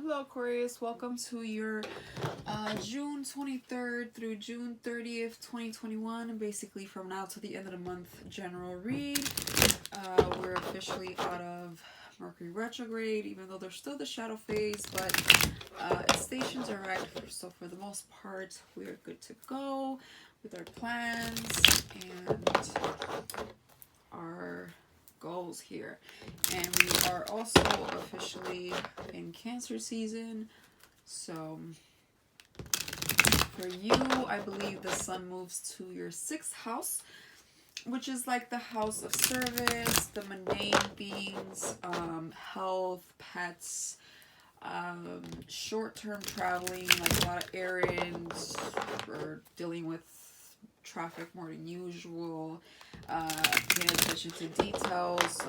Hello Aquarius, welcome to your June 23rd through June 30th, 2021, and basically from now to the end of the month general read. We're officially out of Mercury retrograde, even though there's still the shadow phase, but its stations are right, so for the most part we're good to go with our plans and our goals here. And we are also officially in Cancer season, so for you, I believe the sun moves to your 6th house, which is like the house of service, the mundane things, health, pets, short-term traveling, like a lot of errands, or dealing with traffic more than usual, paying attention to details,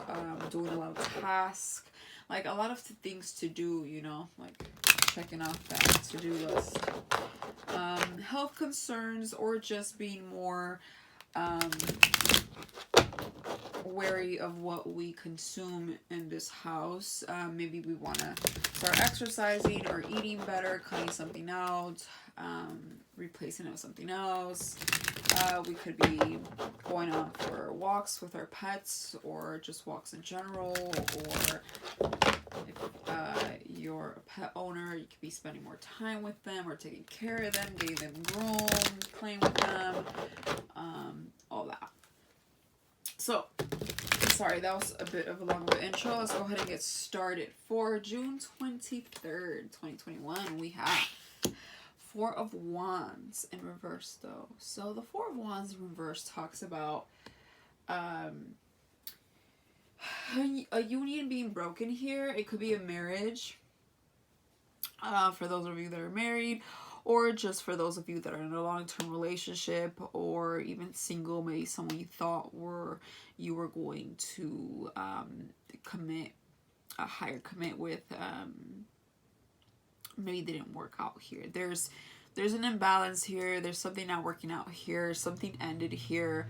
doing a lot of tasks, like a lot of things to do, you know, like checking off that to-do list. Health concerns, or just being more wary of what we consume in this house. Maybe we want to start exercising or eating better, cutting something out, replacing it with something else. We could be going on for walks with our pets, or just walks in general, or if you're a pet owner, you could be spending more time with them, or taking care of them, getting them groomed, playing with them, all that. So, sorry, that was a bit of a long intro. Let's go ahead and get started. For June 23rd, 2021, we have Four of Wands in reverse, though. So the Four of Wands in reverse talks about a union being broken here. It could be a marriage, for those of you that are married, or just for those of you that are in a long-term relationship, or even single. Maybe someone you thought you were going to commit with, maybe didn't work out here. There's an imbalance here. There's something not working out here. Something ended here.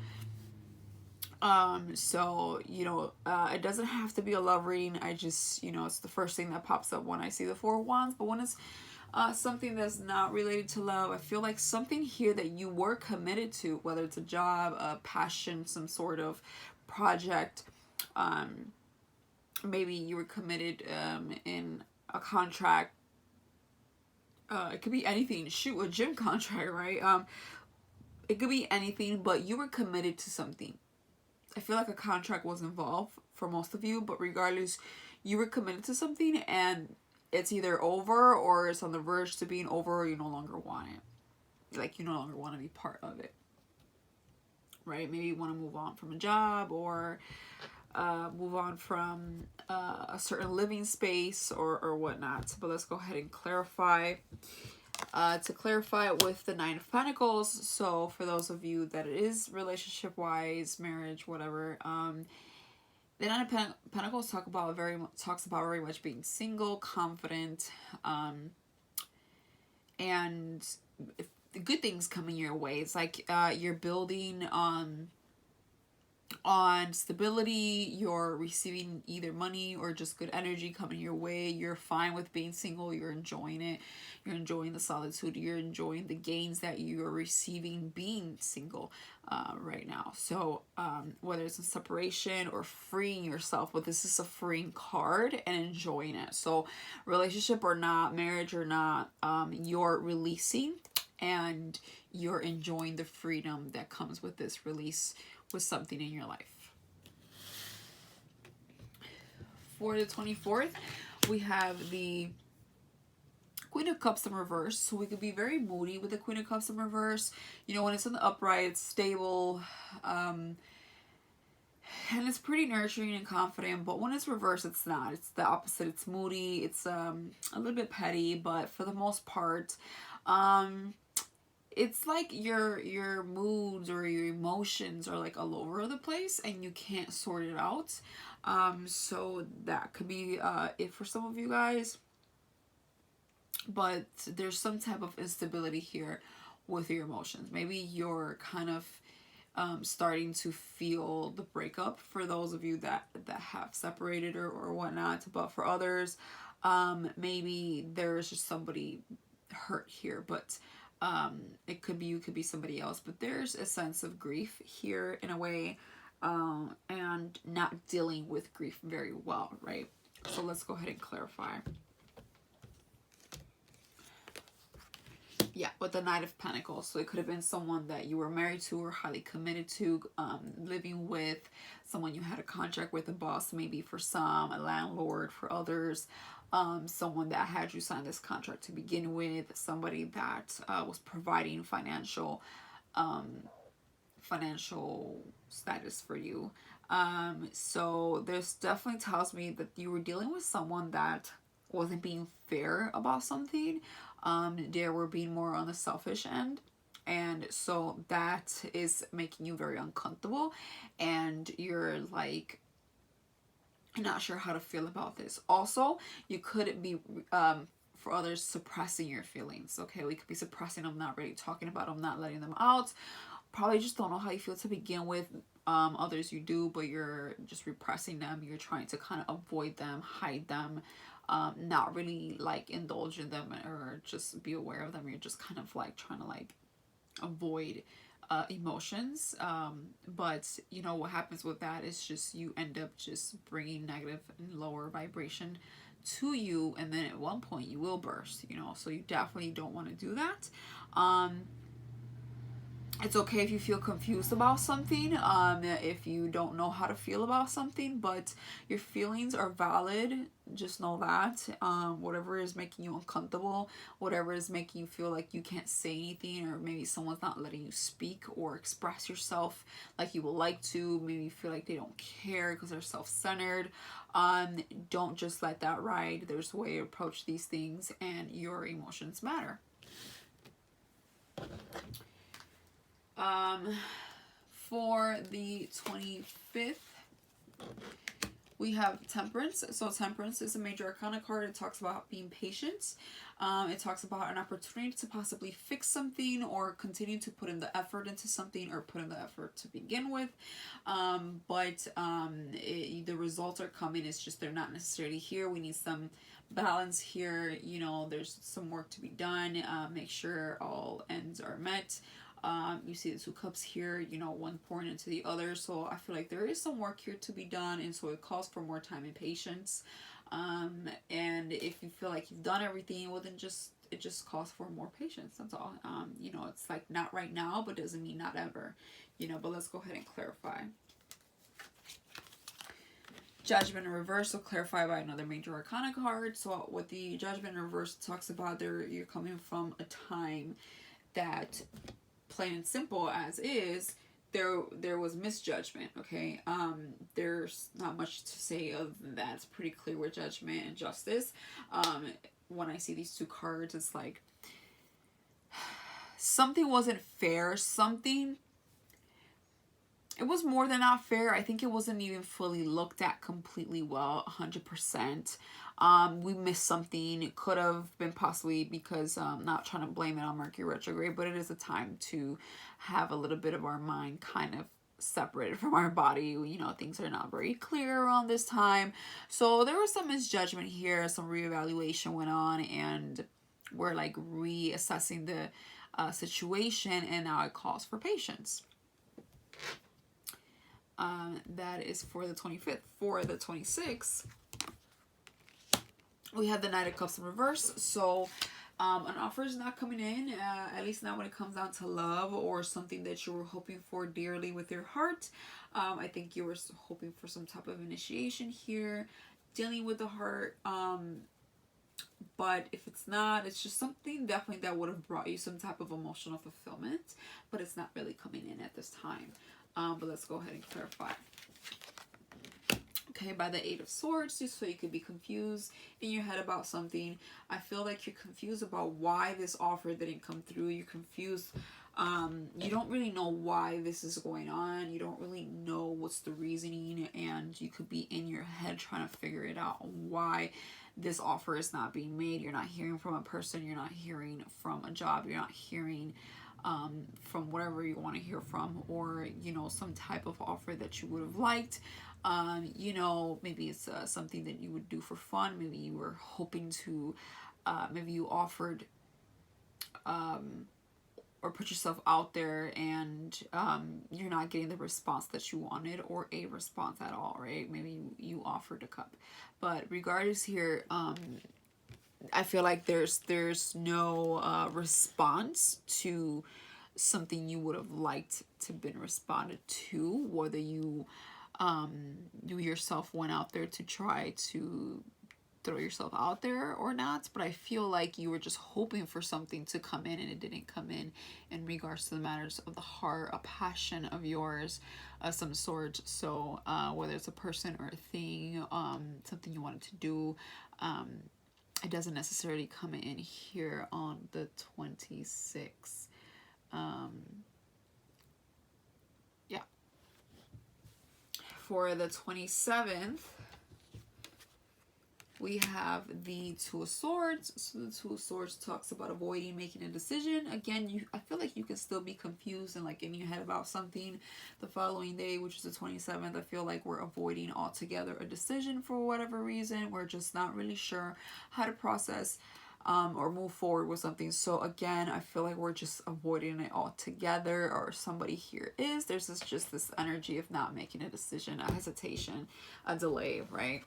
So, you know, it doesn't have to be a love reading. I just, you know, it's the first thing that pops up when I see the Four of Wands. But when it's something that's not related to love, I feel like something here that you were committed to, whether it's a job, a passion, some sort of project, maybe you were committed in a contract. It could be anything. Shoot, a gym contract, right? It could be anything, but you were committed to something. I feel like a contract was involved for most of you, but regardless, you were committed to something, and it's either over, or it's on the verge to being over, or you no longer want it. Like, you no longer want to be part of it, right? Maybe you want to move on from a job, or move on from a certain living space, or whatnot. But let's go ahead and clarify. To clarify with the Nine of Pentacles, so for those of you that it is relationship wise, marriage, whatever, the Nine of Pentacles talks about very much being single, confident, and if the good things coming your way. It's like you're building on stability, you're receiving either money or just good energy coming your way. You're fine with being single, you're enjoying it, you're enjoying the solitude, you're enjoying the gains that you're receiving being single right now. So whether it's a separation or freeing yourself, but this is a freeing card, and enjoying it. So relationship or not, marriage or not, you're releasing, and you're enjoying the freedom that comes with this release with something in your life. For the 24th, we have the Queen of Cups in reverse. So we could be very moody with the Queen of Cups in reverse. You know, when it's in the upright, it's stable, and it's pretty nurturing and confident. But when it's reversed, it's not. It's the opposite. It's moody. It's a little bit petty, but for the most part, it's like your moods or your emotions are like all over the place, and you can't sort it out. So that could be it for some of you guys. But there's some type of instability here with your emotions. Maybe you're kind of starting to feel the breakup for those of you that have separated or whatnot. But for others, Maybe there's just somebody hurt here, but it could be you, could be somebody else, but there's a sense of grief here in a way, and not dealing with grief very well, right? So let's go ahead and clarify. Yeah, with the Knight of Pentacles. So it could have been someone that you were married to or highly committed to, living with, someone you had a contract with, a boss maybe for some, a landlord for others, someone that had you sign this contract to begin with, somebody that was providing financial status for you. So this definitely tells me that you were dealing with someone that wasn't being fair about something. They were being more on the selfish end, and so that is making you very uncomfortable, and you're like not sure how to feel about this. Also, you could be for others suppressing your feelings. Okay, we could be suppressing them, not really talking about them, not letting them out. Probably just don't know how you feel to begin with. Others you do, but you're just repressing them. You're trying to kind of avoid them, hide them, not really like indulge in them or just be aware of them. You're just kind of like trying to like avoid emotions. But you know what happens with that is just you end up just bringing negative and lower vibration to you, and then at one point you will burst, you know, so you definitely don't want to do that. It's okay if you feel confused about something, if you don't know how to feel about something, but your feelings are valid. Just know that. Whatever is making you uncomfortable, whatever is making you feel like you can't say anything, or maybe someone's not letting you speak or express yourself like you would like to, maybe you feel like they don't care because they're self-centered, don't just let that ride. There's a way to approach these things, and your emotions matter. For the 25th, we have Temperance. So Temperance is a major arcana card. It talks about being patient. It talks about an opportunity to possibly fix something or continue to put in the effort into something, or put in the effort to begin with. But the results are coming. It's just they're not necessarily here. We need some balance here. You know, there's some work to be done. Make sure all ends are met. You see the 2 cups here, you know, one pouring into the other. So I feel like there is some work here to be done, and so it calls for more time and patience. And if you feel like you've done everything, well, then it just calls for more patience. That's all. You know, it's like not right now, but doesn't mean not ever. You know, but let's go ahead and clarify. Judgment in reverse, so clarify by another major arcana card. So with the Judgment in reverse, it talks about you're coming from a time that, plain and simple as is, there was misjudgment. Okay, there's not much to say other than that. It's pretty clear with Judgment and Justice. When I see these 2 cards, it's like something wasn't fair. It was more than not fair. I think it wasn't even fully looked at completely well, 100%. We missed something. It could have been possibly because, not trying to blame it on Mercury retrograde, but it is a time to have a little bit of our mind kind of separated from our body. You know, things are not very clear around this time. So there was some misjudgment here, some reevaluation went on, and we're like reassessing the situation, and now it calls for patience. That is for the 25th. For the 26th, we have the Knight of Cups in reverse. So an offer is not coming in, at least not when it comes down to love or something that you were hoping for dearly with your heart. I think you were hoping for some type of initiation here, dealing with the heart. But if it's not, it's just something definitely that would have brought you some type of emotional fulfillment, but it's not really coming in at this time. But let's go ahead and clarify. Okay, by the 8 of Swords, just so you could be confused in your head about something. I feel like you're confused about why this offer didn't come through. You're confused. You don't really know why this is going on. You don't really know what's the reasoning, and you could be in your head trying to figure it out why this offer is not being made. You're not hearing from a person. You're not hearing from a job. You're not hearing from whatever you want to hear from, or you know, some type of offer that you would have liked. You know, maybe it's something that you would do for fun. Maybe you were hoping to, maybe you offered or put yourself out there, and you're not getting the response that you wanted, or a response at all, right? Maybe you offered a cup, but regardless here, I feel like there's no response to something you would have liked to been responded to, whether you you yourself went out there to try to throw yourself out there or not. But I feel like you were just hoping for something to come in, and it didn't come in regards to the matters of the heart, a passion of yours of some sort. So whether it's a person or a thing, something you wanted to do, it doesn't necessarily come in here on the 26th. Yeah. For the 27th, we have the Two of Swords. So the Two of Swords talks about avoiding making a decision. Again, I feel like you can still be confused and like in your head about something the following day, which is the 27th. I feel like we're avoiding altogether a decision for whatever reason. We're just not really sure how to process or move forward with something. So again, I feel like we're just avoiding it altogether, or somebody here is. There's just this energy of not making a decision, a hesitation, a delay, right?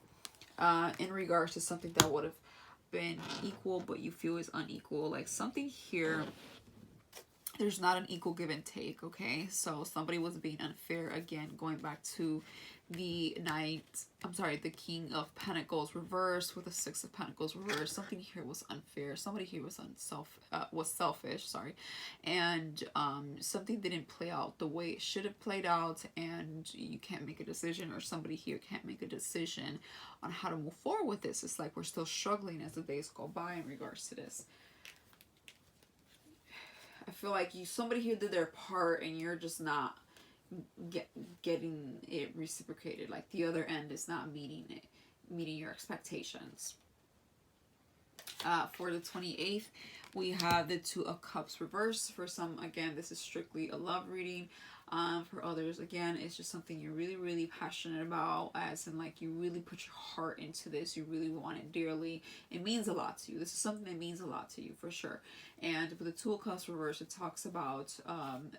In regards to something that would have been equal, but you feel is unequal. Like something here, there's not an equal give and take, okay? So somebody was being unfair. Again, going back to the the King of Pentacles reversed with the Six of Pentacles reversed. Something here was unfair. Somebody here was selfish, sorry. And something didn't play out the way it should have played out, and you can't make a decision, or somebody here can't make a decision on how to move forward with this. It's like we're still struggling as the days go by in regards to this. I feel like somebody here did their part, and you're just not getting it reciprocated. Like the other end is not meeting your expectations. For the 28th, we have the Two of Cups reversed. For some, again, this is strictly a love reading. For others, again, it's just something you're really, really passionate about, as in like you really put your heart into this. You really want it dearly. It means a lot to you. This is something that means a lot to you for sure. And for the Two of Cups reversed, it talks about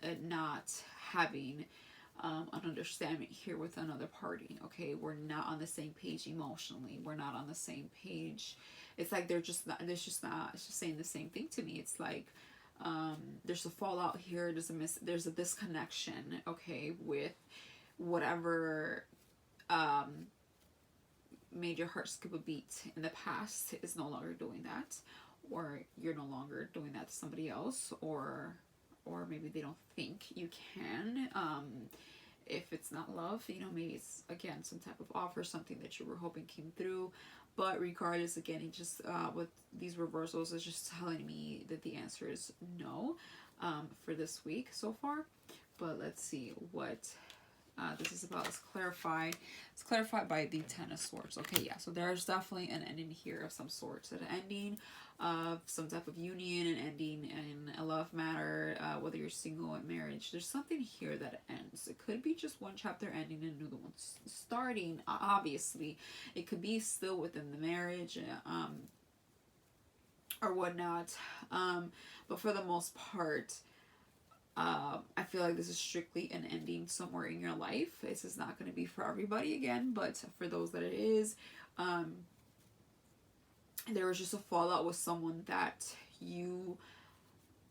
it not having an understanding here with another party. Okay, we're not on the same page emotionally. We're not on the same page. It's like it's just saying the same thing to me. It's like there's a fallout here. There's a disconnection, okay, with whatever made your heart skip a beat in the past is no longer doing that, or you're no longer doing that to somebody else, or maybe they don't think you can. If it's not love, you know, maybe it's again some type of offer, something that you were hoping came through. But regardless, again, it just with these reversals, it's just telling me that the answer is no for this week so far. But let's see what this is about. It's clarified. It's clarified by the Ten of Swords. Okay, yeah. So there's definitely an ending here of some sorts. An ending of some type of union, an ending in a love matter, whether you're single or marriage. There's something here that ends. It could be just one chapter ending and another one starting. Obviously, it could be still within the marriage, or whatnot. But for the most part, I feel like this is strictly an ending somewhere in your life. This is not going to be for everybody again, but for those that it is, there was just a fallout with someone that you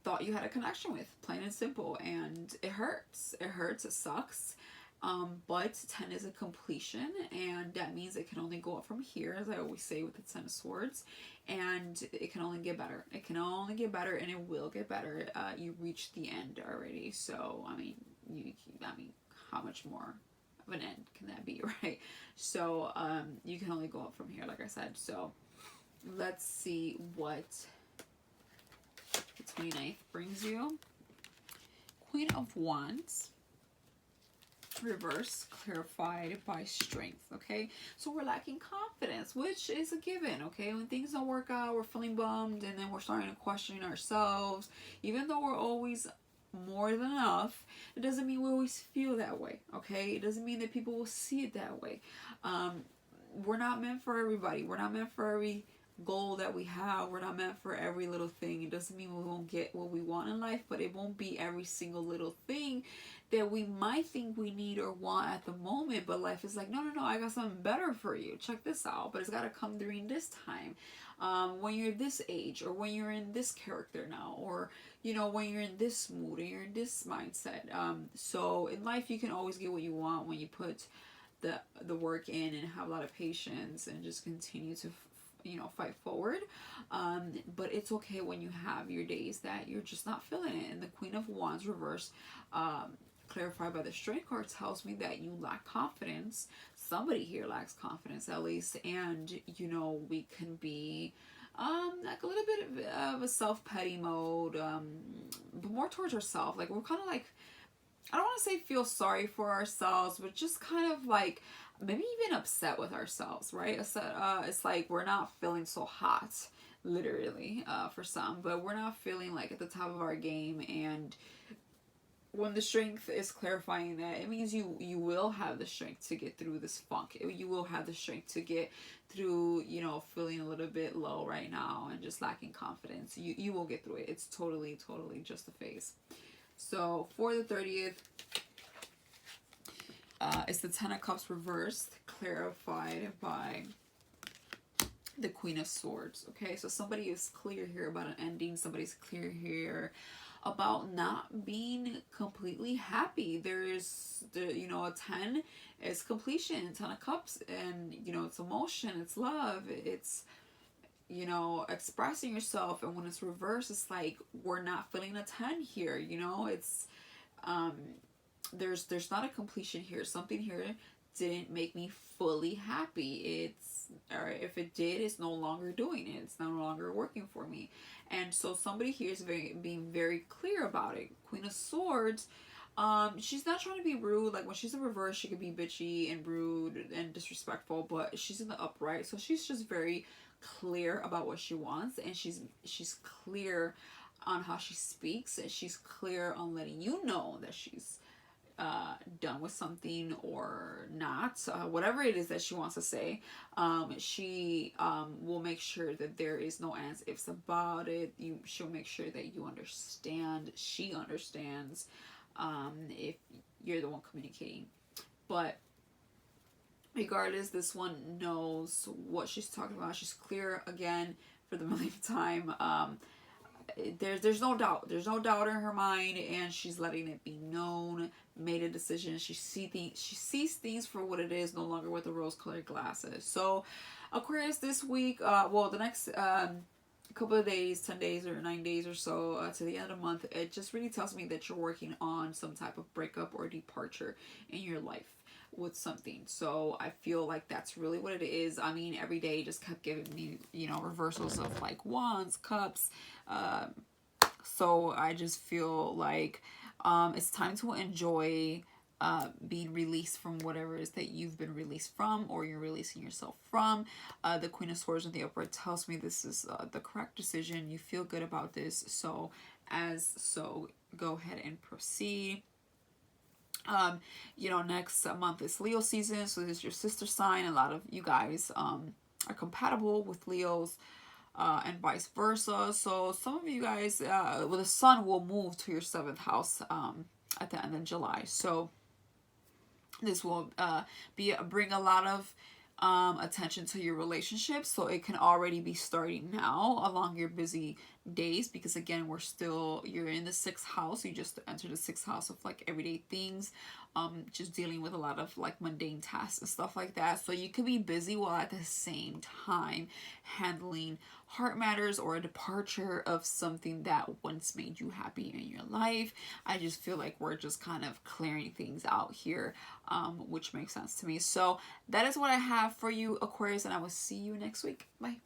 thought you had a connection with, plain and simple, and it hurts. It sucks. But 10 is a completion, and that means it can only go up from here, as I always say with the 10 of Swords, and it can only get better. It can only get better, and it will get better. You reached the end already, so I mean, how much more of an end can that be, right? So you can only go up from here, like I said. So let's see what the 29th brings you. Queen of Wands. Reverse, clarified by strength. Okay, so we're lacking confidence, which is a given. Okay, when things don't work out, we're feeling bummed, and then we're starting to question ourselves, even though we're always more than enough, it doesn't mean we always feel that way, okay? It doesn't mean that people will see it that way. We're not meant for everybody. We're not meant for every goal that we have. We're not meant for every little thing. It doesn't mean we won't get what we want in life, but it won't be every single little thing that we might think we need or want at the moment. But life is like, no, no, no, I got something better for you. Check this out. But it's got to come during this time. When you're this age, or when you're in this character now, or when you're in this mood, or you're in this mindset. So in life, you can always get what you want when you put the work in and have a lot of patience and just continue to fight forward. But it's okay when you have your days that you're just not feeling it. And the Queen of Wands reverse, clarified by the Strength card, tells me that you lack confidence. Somebody here lacks confidence, at least. And we can be like a little bit of a self-pity mode, but more towards ourselves. Like, we're kind of like, I don't want to say feel sorry for ourselves, but just kind of like maybe even upset with ourselves, right? It's like we're not feeling so hot, literally, for some, but we're not feeling like at the top of our game. And when the Strength is clarifying that, it means you will have the strength to get through this funk. You will have the strength to get through, feeling a little bit low right now and just lacking confidence. You will get through it. It's totally just a phase. So for the 30th, it's the Ten of Cups reversed, clarified by the Queen of Swords. Okay, so somebody is clear here about an ending. Somebody's clear here about not being completely happy. There's a 10 is completion, 10 of Cups, and it's emotion, it's love, it's expressing yourself. And when it's reversed, it's like we're not feeling a 10 here. It's there's not a completion here. Something here didn't make me fully happy. Or if it did, it's no longer doing it. It's no longer working for me. And so somebody here is being very clear about it. Queen of Swords, she's not trying to be rude. Like, when she's in reverse, she could be bitchy and rude and disrespectful, but she's in the upright, so she's just very clear about what she wants, and she's clear on how she speaks, and she's clear on letting you know that she's done with something or not, whatever it is that she wants to say. She will make sure that there is no ands ifs about it. She'll make sure that you understand. She understands, if you're the one communicating. But regardless, this one knows what she's talking about. She's clear, again, for the millionth time. There's no doubt. There's no doubt in her mind, and she's letting it be known. Made a decision. She sees things for what it is, no longer with the rose-colored glasses. So, Aquarius, this week, the next couple of days, 10 days or 9 days or so, to the end of the month, it just really tells me that you're working on some type of breakup or departure in your life with something. So I feel like that's really what it is. I mean, every day just kept giving me, reversals of like Wands, Cups. So I just feel like it's time to enjoy being released from whatever it is that you've been released from, or you're releasing yourself from. The Queen of Swords in the upright tells me this is the correct decision. You feel good about this. So go ahead and proceed. Next month is Leo season, so this is your sister sign. A lot of you guys are compatible with Leos, and vice versa. So some of you guys, the sun will move to your 7th house at the end of July. So this will bring a lot of attention to your relationship, so it can already be starting now along your busy days, because again, you're in the 6th house. You just entered the 6th house of like everyday things, just dealing with a lot of like mundane tasks and stuff like that. So you could be busy while at the same time handling heart matters or a departure of something that once made you happy in your life. I just feel like we're just kind of clearing things out here, which makes sense to me. So that is what I have for you, Aquarius, and I will see you next week. Bye.